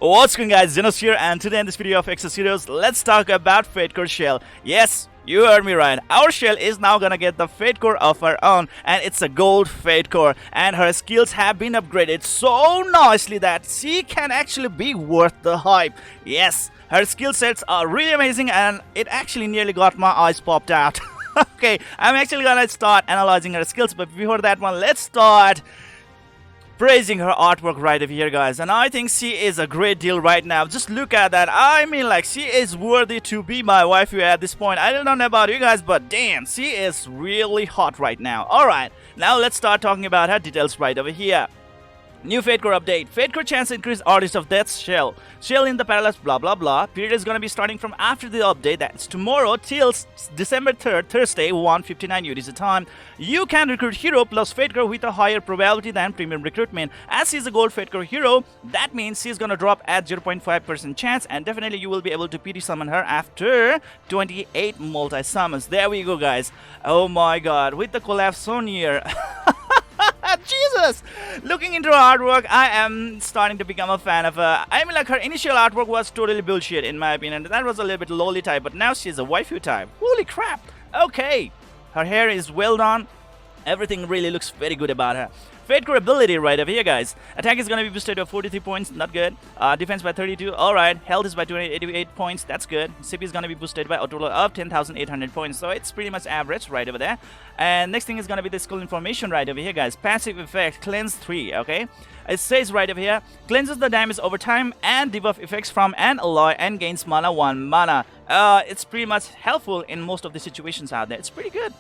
What's going guys, Zennosh here, and today in this video of Exos Heroes, let's talk about Fatecore Shell. Yes, you heard me right. Our Shell is now gonna get the Fatecore of her own, and it's a gold Fatecore, and her skills have been upgraded so nicely that she can actually be worth the hype. Yes, her skill sets are really amazing, and it actually nearly got my eyes popped out. Okay, I'm actually gonna start analyzing her skills, but before that one, let's start praising her artwork right over here, guys. And I think she is a great deal right now. Just look at that. I mean, like, she is worthy to be my waifu at this point. I don't know about you guys, but damn, she is really hot right now. Alright, now let's start talking about her details right over here. New Fatecore update. Fatecore chance increase artist of death shell. Shell in the parallels blah blah blah. Period is gonna be starting from after the update. That's tomorrow till December 3rd, Thursday, 1:59 UTC time. You can recruit hero plus Fatecore with a higher probability than premium recruitment. As she's a gold Fatecore hero, that means she's gonna drop at 0.5% chance, and definitely you will be able to PD summon her after 28 multi summons. There we go, guys. Oh my god, with the collapse so near. Jesus! Looking into her artwork, I am starting to become a fan of her. I mean, like, her initial artwork was totally bullshit in my opinion. That was a little bit lowly type, but now she's a waifu type. Holy crap! Okay, her hair is well done. Everything really looks very good about her. Fatecore Ability right over here, guys. Attack is going to be boosted by 43 points, not good. Defense by 32, alright. Health is by 288 points, that's good. CP is going to be boosted by a total of 10,800 points, so it's pretty much average right over there. And next thing is going to be the skill information right over here, guys. Passive effect, Cleanse 3, okay? It says right over here, cleanses the damage over time and debuff effects from an alloy and gains mana 1 mana. It's pretty much helpful in most of the situations out there. It's pretty good.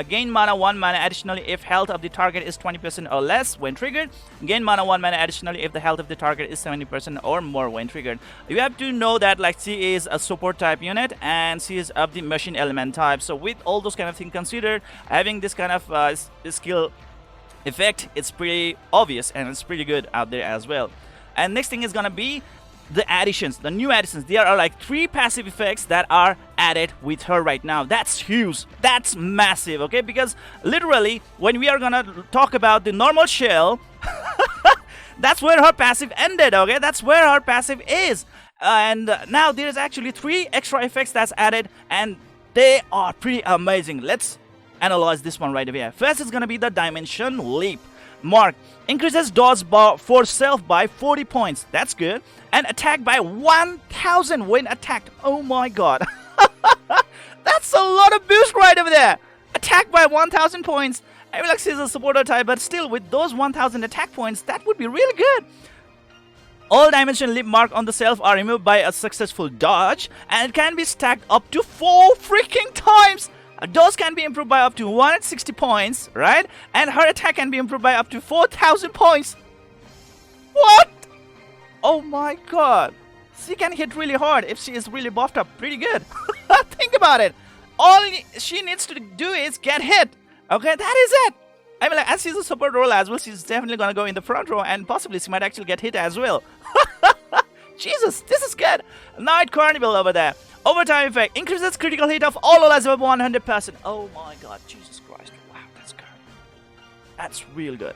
Gain mana 1 mana additionally if health of the target is 20% or less when triggered. Gain mana 1 mana additionally if the health of the target is 70% or more when triggered. You have to know that, like, she is a support type unit and she is of the machine element type. So with all those kind of things considered, having this kind of skill effect, it's pretty obvious and it's pretty good out there as well. And next thing is gonna be the additions, the new additions. There are like 3 passive effects that are added with her right now. That's huge. That's massive, okay? Because literally, when we are gonna talk about the normal shell, that's where her passive ended, okay? That's where her passive is. And now there's actually 3 extra effects that's added, and they are pretty amazing. Let's analyze this one right over here. First is gonna be the Dimension Leap. Mark increases dodge for self by 40 points. That's good. And attack by 1000 when attacked. Oh my god. That's a lot of boost right over there. Attack by 1000 points. I mean, like, she's a supporter type, but still with those 1000 attack points, that would be really good. All dimension leap mark on the self are removed by a successful dodge, and it can be stacked up to 4 freaking times. Those can be improved by up to 160 points, right? And her attack can be improved by up to 4000 points. What? Oh my god. She can hit really hard if she is really buffed up. Pretty good. Think about it. All she needs to do is get hit. Okay, that is it. I mean, like, as she's a support role as well, she's definitely gonna go in the front row, and possibly she might actually get hit as well. Jesus, this is good. Night Carnival over there. Overtime effect increases critical hit of all allies above 100%. Oh my god, Jesus Christ. Wow, that's good. That's real good.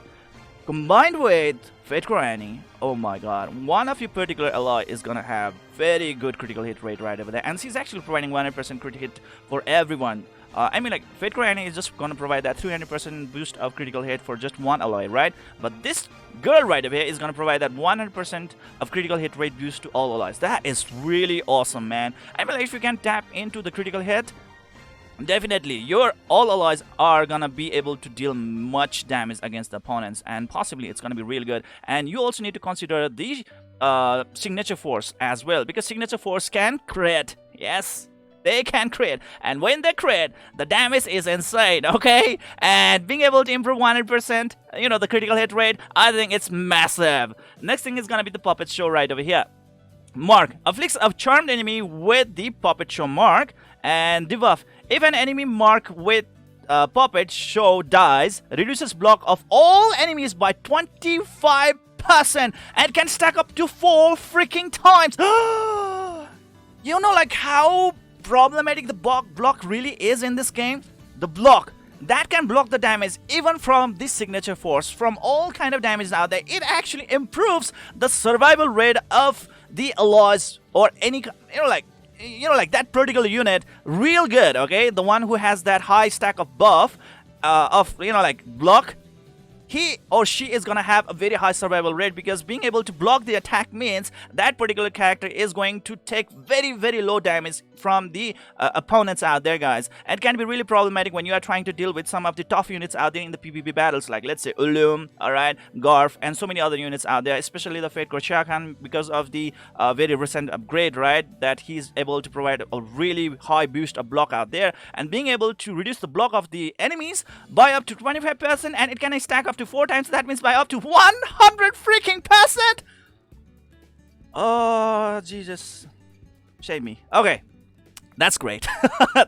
Combined with Fatecore Annie, oh my god, one of your particular ally is gonna have very good critical hit rate right over there. And she's actually providing 100% crit hit for everyone. I mean, like, Fatecore Annie is just gonna provide that 300% boost of critical hit for just one ally, right? But this girl right over here is gonna provide that 100% of critical hit rate boost to all allies. That is really awesome, man. I mean, like, if you can tap into the critical hit, definitely your all allies are gonna be able to deal much damage against the opponents, and possibly it's gonna be really good. And you also need to consider the signature force as well, because signature force can crit. Yes, they can crit, and when they crit, the damage is insane, okay? And being able to improve 100%, you know, the critical hit rate, I think it's massive. Next thing is gonna be the Puppet Show right over here. Mark afflicts a charmed enemy with the Puppet Show mark, and debuff. If an enemy mark with Puppet Show dies, reduces block of all enemies by 25%, and can stack up to 4 freaking times. You know, like, how problematic the block really is in this game. The block that can block the damage even from this signature force, from all kind of damage out there. It actually improves the survival rate of the alloys or any, like that particular unit real good. Okay, the one who has that high stack of buff, of like block, he or she is gonna have a very high survival rate, because being able to block the attack means that particular character is going to take very, very low damage from the opponents out there, guys. And it can be really problematic when you are trying to deal with some of the tough units out there in the PvP battles, like let's say Ulum, alright, Garf, and so many other units out there, especially the Fatecore Shakan, because of the very recent upgrade, right, that he's able to provide a really high boost of block out there, and being able to reduce the block of the enemies by up to 25%, and it can stack up to 4 times. That means by up to 100 freaking percent. Oh Jesus, shame me. Okay, that's great.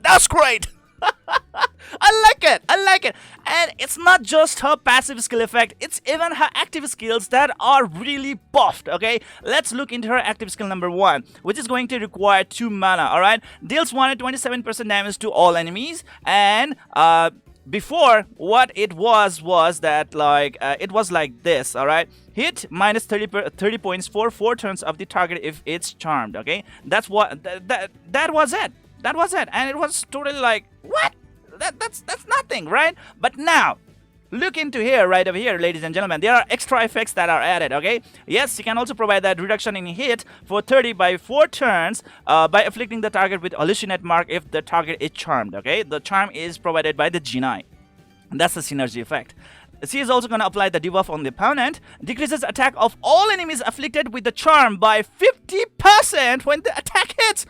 That's great. I like it. And it's not just her passive skill effect, it's even her active skills that are really buffed. Okay, let's look into her active skill number 1, which is going to require 2 mana. Alright, deals 127% damage to all enemies, and before, what it was that like it was like this. All right, hit minus 30 points for 4 turns of the target if it's charmed. Okay, that's what that was it. That was it, and it was totally like, what? That's nothing, right? But now look into here, right over here, ladies and gentlemen. There are extra effects that are added. Okay, yes, you can also provide that reduction in hit for 30 by 4 turns by afflicting the target with hallucinate mark if the target is charmed. Okay, the charm is provided by the Genii. That's the synergy effect. She is also going to apply the debuff on the opponent, decreases attack of all enemies afflicted with the charm by 50% when the attack hits.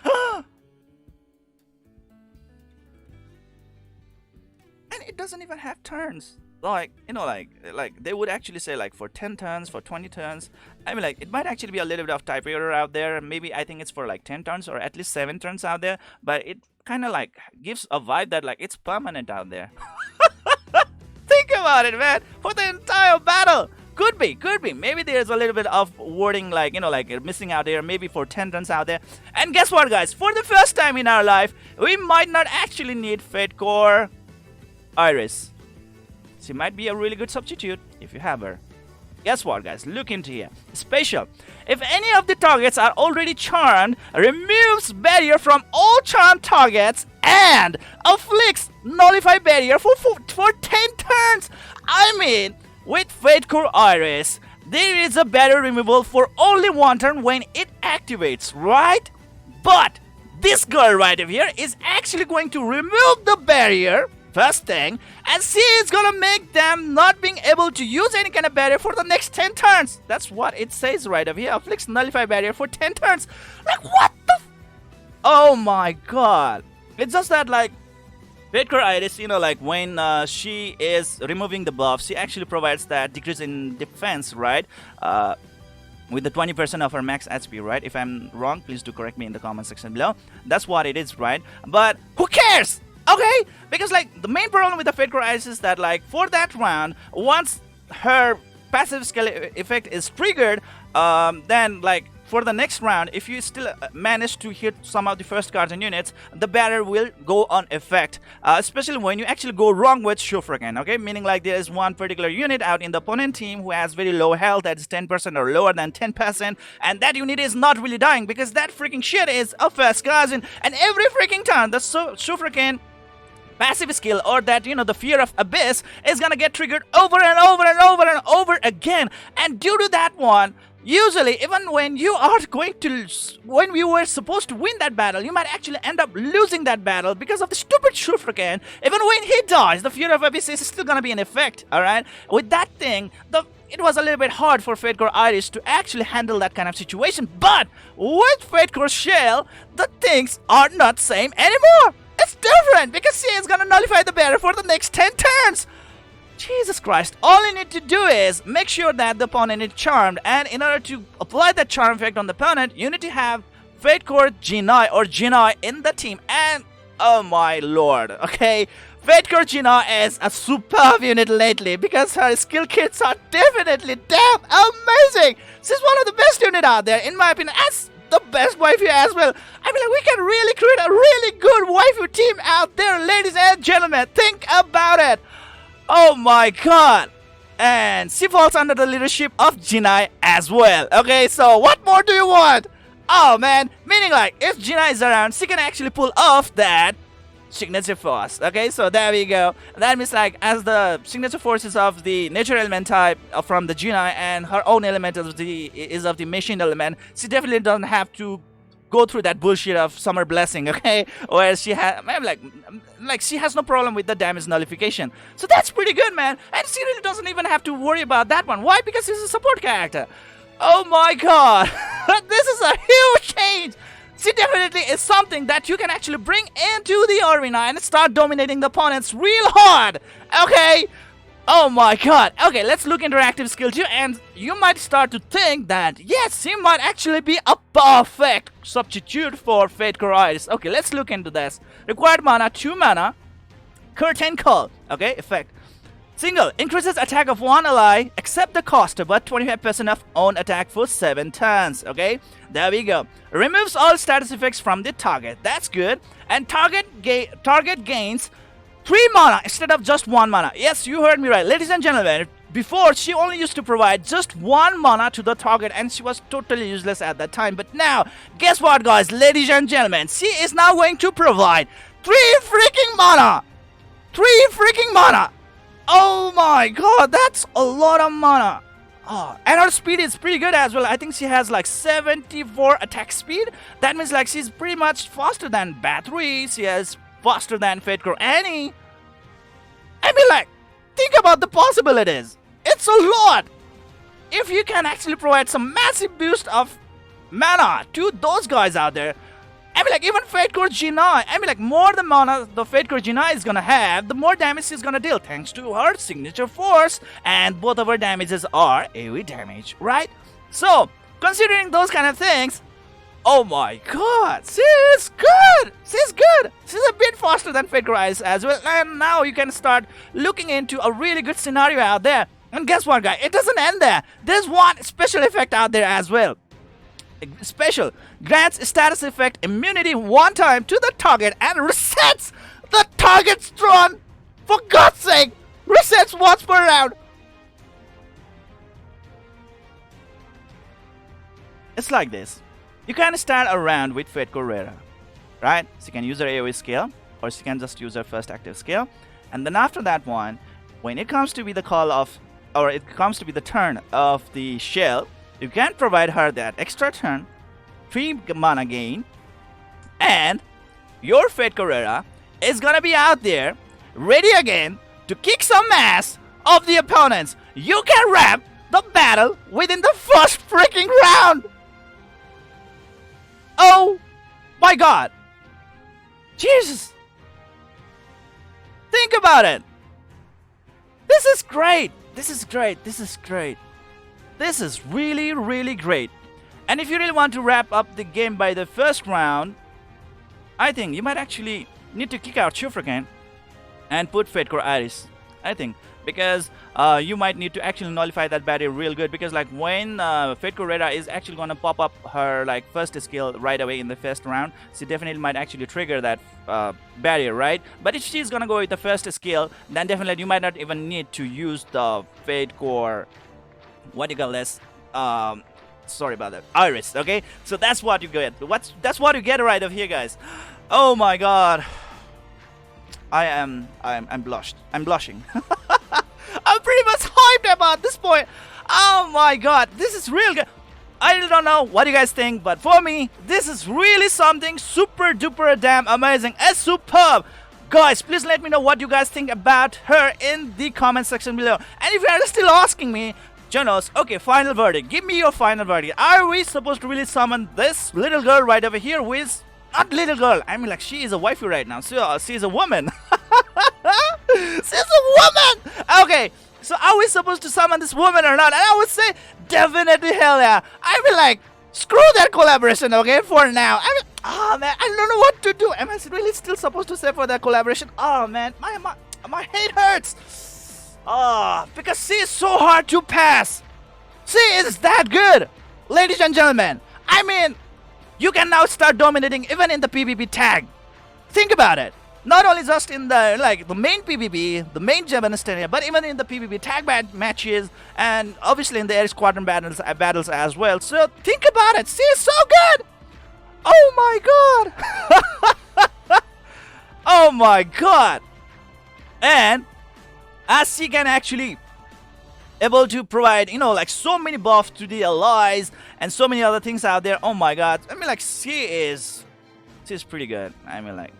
And it doesn't even have turns. Like, like they would actually say like for 10 turns, for 20 turns. I mean, like, it might actually be a little bit of type error out there. Maybe I think it's for like 10 turns or at least 7 turns out there. But it kind of like gives a vibe that like it's permanent out there. Think about it, man. For the entire battle. Could be. Maybe there's a little bit of wording like, like missing out there. Maybe for 10 turns out there. And guess what, guys? For the first time in our life, we might not actually need Fatecore Iris. She might be a really good substitute if you have her. Guess what, guys? Look into here. Special. If any of the targets are already charmed, removes barrier from all charmed targets and afflicts nullify barrier for 10 turns. I mean, with Fatecore Iris, there is a barrier removal for only 1 turn when it activates, right? But this girl right over here is actually going to remove the barrier, first thing, and she is gonna make them not being able to use any kind of barrier for the next 10 turns. That's what it says right over here. Afflicts nullify barrier for 10 turns. Like, what the oh my god. It's just that, like, Fatecore Iris, like when she is removing the buff, she actually provides that decrease in defense, right? With the 20% of her max HP, right? If I'm wrong, please do correct me in the comment section below. That's what it is, right? But who cares? Okay? Because, like, the main problem with the Fatecore Iris is that, like, for that round, once her passive skill effect is triggered, then, like, for the next round, if you still manage to hit some of the first cards and units, the barrier will go on effect, especially when you actually go wrong with Shufraken, okay? Meaning, like, there is one particular unit out in the opponent team who has very low health, that is 10% or lower than 10%, and that unit is not really dying because that freaking shit is a first cousin, and every freaking turn, the Shufraken passive skill, or that, the fear of abyss, is gonna get triggered over and over and over and over again. And due to that one, usually, even when you are when we were supposed to win that battle, you might actually end up losing that battle because of the stupid Shufraken. Even when he dies, the fear of abyss is still gonna be in effect, alright? With that thing, it was a little bit hard for Fatecore Iris to actually handle that kind of situation. But with Fatecore Shell, the things are not same anymore. It's different because she is gonna nullify the barrier for the next 10 turns. Jesus Christ. All you need to do is make sure that the opponent is charmed, and in order to apply that charm effect on the opponent, you need to have Fatecore Genii or Genii in the team. And oh my lord, okay, Fatecore Genii is a superb unit lately because her skill kits are definitely damn amazing. She's one of the best unit out there, in my opinion, as the best waifu as well. I mean, like, we can really create a really good waifu team out there, ladies and gentlemen. Think about it. Oh my god. And she falls under the leadership of Genii as well. Okay, so what more do you want? Oh man, meaning like if Gina is around, she can actually pull off that signature force. Okay, so there we go. That means like as the signature force is of the nature element type from the Gina, and her own element is of the machine element, she definitely doesn't have to go through that bullshit of summer blessing, okay, where she has like she has no problem with the damage nullification. So that's pretty good, man. And she really doesn't even have to worry about that one. Why? Because she's a support character. Oh my god. This is a huge change. She definitely is something that you can actually bring into the arena and start dominating the opponents real hard. Okay. Oh my god. Okay, let's look into active skill too, and you might start to think that yes, he might actually be a perfect substitute for Fatecore Ability. Okay, let's look into this. Required mana 2 mana. Curtain Call. Okay, effect. Single increases attack of one ally except the cost, but 25% of own attack for 7 turns. Okay, there we go. Removes all status effects from the target. That's good. And target gains 3 mana instead of just 1 mana. Yes, you heard me right. Ladies and gentlemen, before she only used to provide just 1 mana to the target and she was totally useless at that time. But now, guess what guys, ladies and gentlemen, she is now going to provide 3 freaking mana. 3 freaking mana. Oh my god, that's a lot of mana. Oh, and her speed is pretty good as well. I think she has like 74 attack speed. That means like she's pretty much faster than Battery. She has faster than Fatecore Annie. I mean like, think about the possibilities. It's a lot. If you can actually provide some massive boost of mana to those guys out there, I mean like even Fatecore Gina, I mean like more the mana the Fatecore Gina is gonna have, the more damage she's gonna deal thanks to her signature force, and both of her damages are AoE damage, right? So, considering those kind of things, oh my god, she's good! She's good! She's a bit faster than Fatecore Ability as well, and now you can start looking into a really good scenario out there. And guess what guys, it doesn't end there. There's one special effect out there as well. Special grants status effect immunity 1 time to the target and resets the target's throne. For God's sake, resets once per round. It's like this. You can start a round with Fatecore Rera, right? She can use her AoE skill, or she can just use her first active skill, and then after that one, when it comes to be the call of, or it comes to be the turn of the shell, you can provide her that extra turn, 3 mana gain, and your Fatecore Rera is gonna be out there, ready again to kick some ass of the opponents. You can wrap the battle within the first freaking round. Oh my god. Jesus. Think about it. This is great. This is great. This is great. This is really, really great. And if you really want to wrap up the game by the first round, I think you might actually need to kick out Shufrakan and put Fatecore Ability. I think. Because you might need to actually nullify that barrier real good, because like when Fatecore Rera is actually going to pop up her like first skill right away in the first round, she definitely might actually trigger that barrier, right? But if she's going to go with the first skill, then definitely you might not even need to use the Fatecore, what do you call this? Sorry about that. Iris, okay? So that's what you get. That's what you get right over here, guys. Oh my god. I'm blushed. I'm blushing. I'm pretty much hyped about this point. Oh my god, this is real good. I don't know what you guys think, but for me, this is really something super duper damn amazing and superb. Guys, please let me know what you guys think about her in the comment section below. And if you are still asking me, Zennosh, okay, final verdict. Give me your final verdict. Are we supposed to really summon this little girl right over here who is not little girl? I mean, like, she is a waifu right now. So she's a woman. She's a woman. Okay, so are we supposed to summon this woman or not? And I would say definitely hell yeah. I mean, like, screw that collaboration, okay, for now. I mean, oh man, I don't know what to do. Am I really still supposed to say for that collaboration? Oh man, my head hurts. Because she is so hard to pass. She is that good, ladies and gentlemen. I mean, you can now start dominating even in the PvP tag. Think about it. Not only just in the the main PvP, the main Japanese area, but even in the PvP tag matches, and obviously in the Air Squadron battles as well. So think about it. She is so good. my god! Oh my god! And as she can actually able to provide, you know, like so many buffs to the allies and so many other things out there. Oh my god. I mean, like, she's pretty good. I mean, like,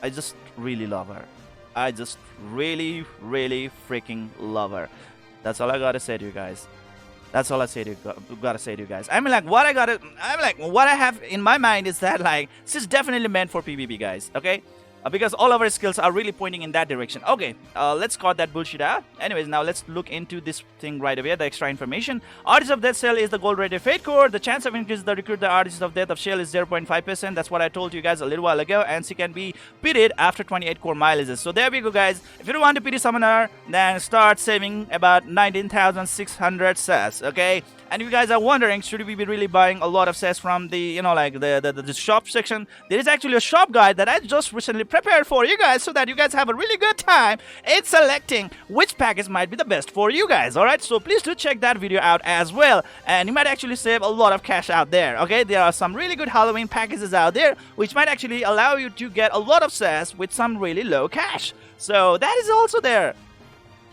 I just really love her. I just really freaking love her. That's all I gotta say to you guys. That's all I gotta say to you guys. I mean, like, what I have in my mind is that, like, this is definitely meant for PvP, guys. Okay, because all of our skills are really pointing in that direction. Okay, let's cut that bullshit out. Anyways, now let's look into this thing right away, the extra information. Artist of Death Shell is the gold rated Fatecore. The chance of increase the recruit the Artist of Death of Shell is 0.5%. That's what I told you guys a little while ago, and she can be pitted after 28 core mileages. So there we go, guys. If you don't want to pity summoner, then start saving about 19,600 sass, okay? And if you guys are wondering, should we be really buying a lot of sets from the, you know, like the shop section, there is actually a shop guide that I just recently prepared for you guys so that you guys have a really good time in selecting which package might be the best for you guys. Alright, so please do check that video out as well, and you might actually save a lot of cash out there. Okay, there are some really good Halloween packages out there which might actually allow you to get a lot of sets with some really low cash. So that is also there.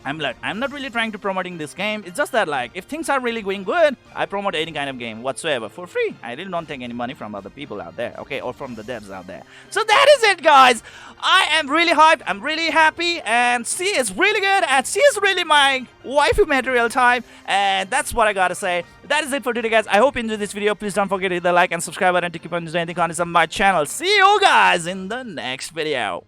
I'm not really trying to promoting this game. It's just that, like, if things are really going good, I promote any kind of game whatsoever for free. I really don't take any money from other people out there, okay, or from the devs out there. So that is it, guys. I am really hyped. I'm really happy, and she is really good, and she is really my waifu material type, and that's what I gotta say. That is it for today, guys. I hope you enjoyed this video. Please don't forget to hit the like and subscribe button to keep on enjoying the content of my channel. See you guys in the next video.